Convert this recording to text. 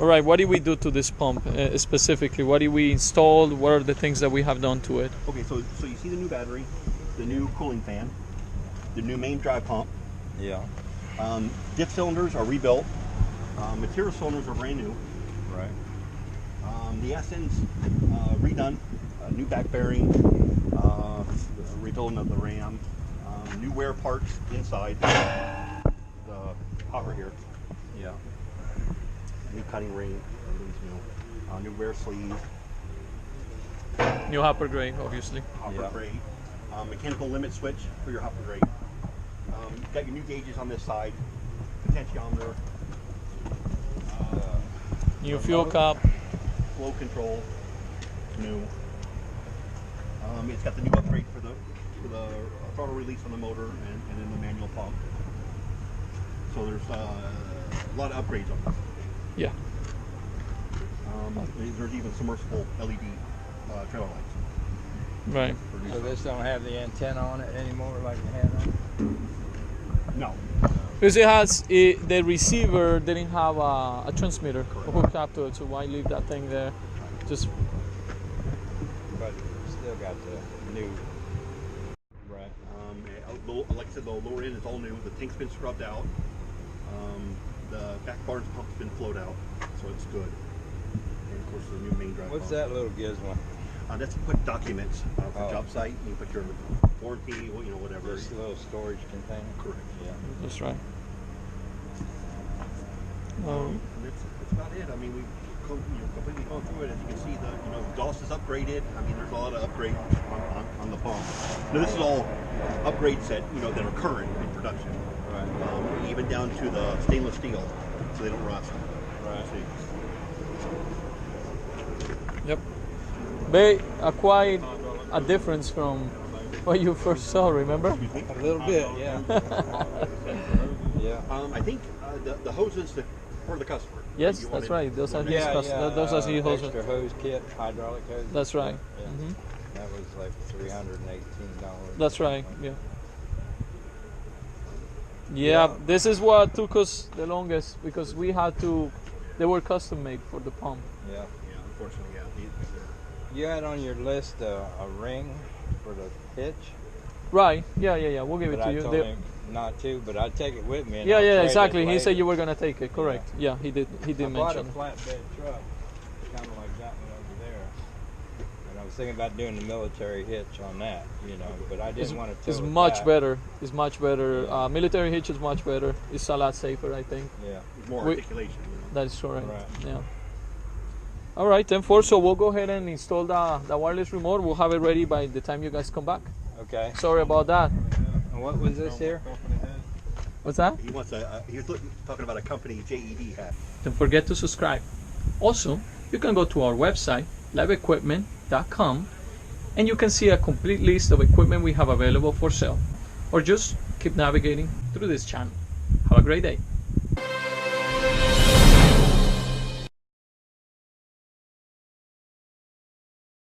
All right, what did we do to this pump specifically? What did we install? What are the things that we have done to it? Okay, so you see the new battery, the new cooling fan, the new main drive pump. Yeah. Diff cylinders are rebuilt. Material cylinders are brand new. Right. The SN's redone. New back bearing. Rebuilding of the ram. New wear parts inside the hopper here. Yeah. New cutting ring. Everything's new. New wear sleeve. New hopper grade, obviously. Hopper grade. Mechanical limit switch for your hopper grade. Got your new gauges on this side. Potentiometer. New fuel cap. Flow control. New. It's got the new upgrade for the throttle release on the motor and then the manual pump. So there's a lot of upgrades on this. Yeah. There's even submersible LED trailer lights. Right. So this don't have the antenna on it anymore like it had on it? No. Because the receiver didn't have a transmitter hooked up to it, so why leave that thing there? Just. But still got the new. Right. Like I said, the lower end is all new. The tank's been scrubbed out. The back bar's pump's been flowed out, so it's good. And of course, the new main drive. What's pump. that little gizmo? That's to put documents for job site. You put your warranty, whatever. Just a little storage container. Correct. Yeah. That's right. That's about it. I mean, we've completely gone through it. As you can see, the DOS is upgraded. I mean, there's a lot of upgrades on the pump. Now, this is all upgrades that that are current in production. Right. Even down to the stainless steel, so they don't rust. Right. Yep. They are quite a difference from what you first saw, remember? A little bit, yeah. Yeah. I think the hoses for the customer. Yes, that's right. Those are his those are his hoses. Extra hose kit, hydraulic hose. That's right. Yeah. Mm-hmm. That was like $318. That's right. Yeah. Yeah, this is what took us the longest because we had to. They were custom made for the pump. Yeah. Yeah, unfortunately, yeah. You had on your list a ring for the hitch. Right. Yeah. We'll give it But to I you. told him not to, but I'd take it with me. And Yeah, I'll trade exactly. it He said later. you were gonna take it. Correct. Yeah, he did. He did I bought a mention. flatbed truck, kind of like that one over there. And I was thinking about doing the military hitch on that, but I didn't want to. It's much better. It's much better. Yeah. Military hitch is much better. It's a lot safer, I think. Yeah. More articulation. That is correct. Right. Yeah. All right, 10-4. So we'll go ahead and install the wireless remote. We'll have it ready by the time you guys come back. Okay. Sorry about that. And what was this here? What's that? He wants he was talking about a company JED hat. Don't forget to subscribe. Also, you can go to our website, liveequipment.com, and you can see a complete list of equipment we have available for sale. Or just keep navigating through this channel. Have a great day.